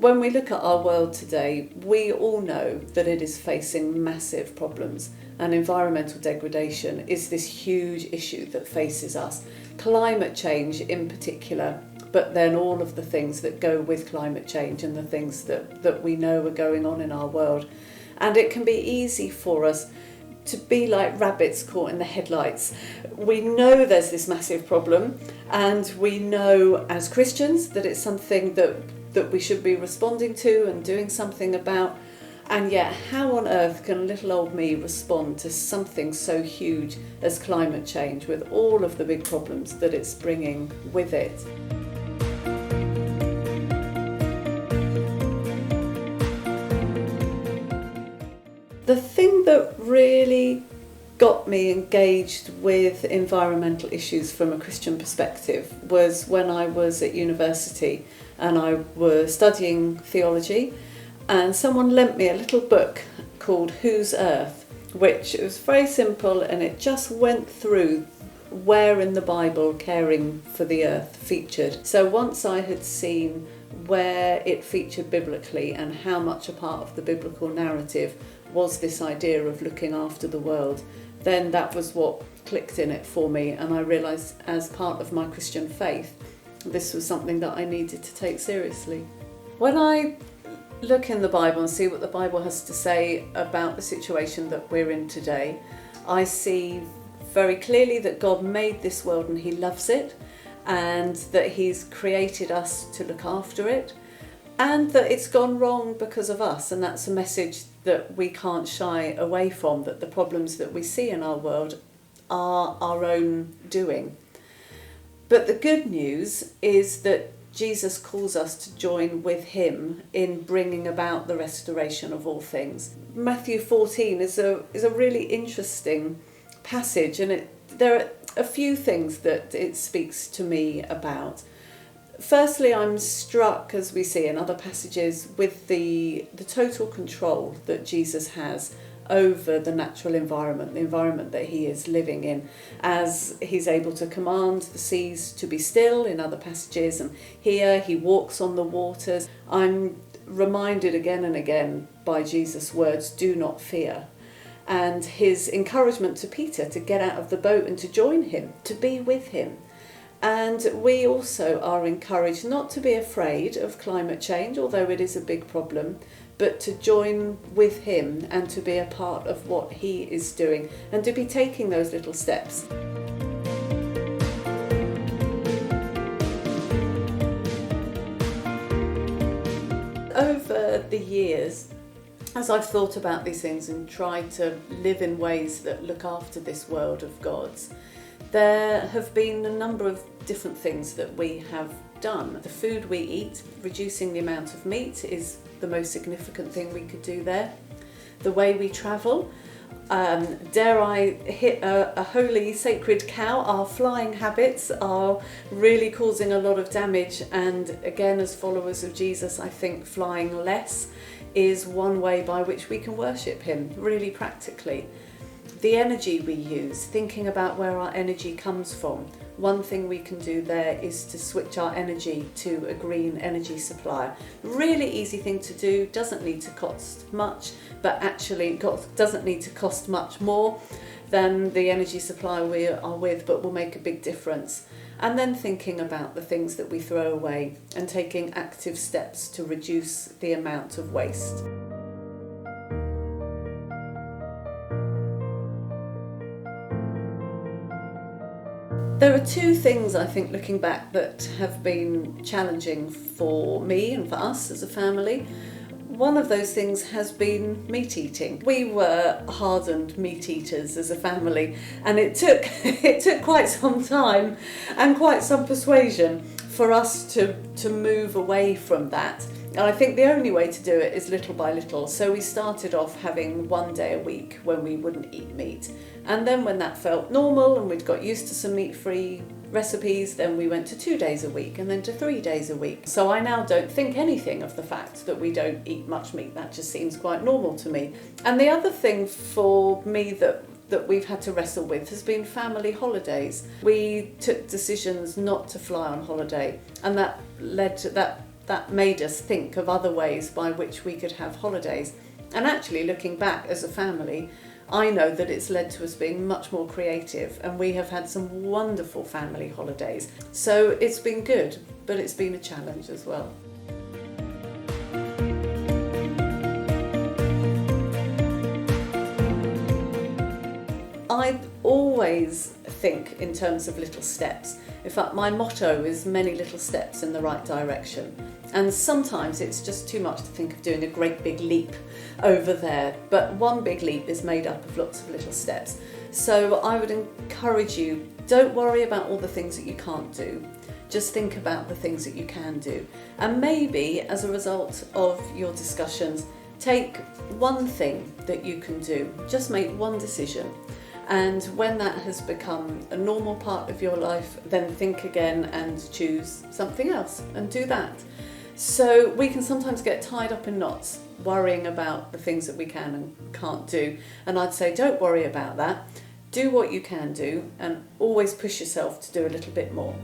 When we look at our world today, we all know that it is facing massive problems, and environmental degradation is this huge issue that faces us. Climate change in particular, but then all of the things that go with climate change and the things that we know are going on in our world. And it can be easy for us to be like rabbits caught in the headlights. We know there's this massive problem, and we know as Christians that it's something that we should be responding to and doing something about. And yet, how on earth can little old me respond to something so huge as climate change with all of the big problems that it's bringing with it? The thing that really got me engaged with environmental issues from a Christian perspective was when I was at university and I was studying theology, and someone lent me a little book called Whose Earth, which was very simple, and it just went through where in the Bible caring for the earth featured. So once I had seen where it featured biblically and how much a part of the biblical narrative was this idea of looking after the world, then that was what clicked in it for me, and I realised as part of my Christian faith this was something that I needed to take seriously. When I look in the Bible and see what the Bible has to say about the situation that we're in today, I see very clearly that God made this world and he loves it, and that he's created us to look after it, and that it's gone wrong because of us. And that's a message that we can't shy away from, that the problems that we see in our world are our own doing. But the good news is that Jesus calls us to join with him in bringing about the restoration of all things. Matthew 14 is a really interesting passage, and there are a few things that it speaks to me about. Firstly, I'm struck, as we see in other passages, with the total control that Jesus has over the natural environment, the environment that he is living in, as he's able to command the seas to be still in other passages, and here he walks on the waters. I'm reminded again and again by Jesus' words, "Do not fear," and his encouragement to Peter to get out of the boat and to join him, to be with him. And we also are encouraged not to be afraid of climate change, although it is a big problem, but to join with him and to be a part of what he is doing and to be taking those little steps. Over the years, as I've thought about these things and tried to live in ways that look after this world of God's, there have been a number of different things that we have done. The food we eat, reducing the amount of meat is the most significant thing we could do there. The way we travel, dare I hit a holy sacred cow, our flying habits are really causing a lot of damage, and again, as followers of Jesus, I think flying less is one way by which we can worship him, really practically. The energy we use, thinking about where our energy comes from. One thing we can do there is to switch our energy to a green energy supplier. Really easy thing to do, doesn't need to cost much, but actually doesn't need to cost much more than the energy supplier we are with, but will make a big difference. And then thinking about the things that we throw away and taking active steps to reduce the amount of waste. There are two things, I think, looking back, that have been challenging for me and for us as a family. One of those things has been meat eating. We were hardened meat eaters as a family, and it took quite some time and quite some persuasion for us to move away from that. And I think the only way to do it is little by little. So we started off having one day a week when we wouldn't eat meat. And then when that felt normal and we'd got used to some meat-free recipes, then we went to 2 days a week and then to 3 days a week. So I now don't think anything of the fact that we don't eat much meat. That just seems quite normal to me. And the other thing for me that we've had to wrestle with has been family holidays. We took decisions not to fly on holiday, and that that made us think of other ways by which we could have holidays. And actually, looking back as a family, I know that it's led to us being much more creative, and we have had some wonderful family holidays. So it's been good, but it's been a challenge as well. I always think in terms of little steps. In fact, my motto is many little steps in the right direction. And sometimes it's just too much to think of doing a great big leap over there, but one big leap is made up of lots of little steps. So I would encourage you, don't worry about all the things that you can't do. Just think about the things that you can do. And maybe as a result of your discussions, take one thing that you can do. Just make one decision. And when that has become a normal part of your life, then think again and choose something else and do that. So we can sometimes get tied up in knots, worrying about the things that we can and can't do. And I'd say don't worry about that. Do what you can do and always push yourself to do a little bit more.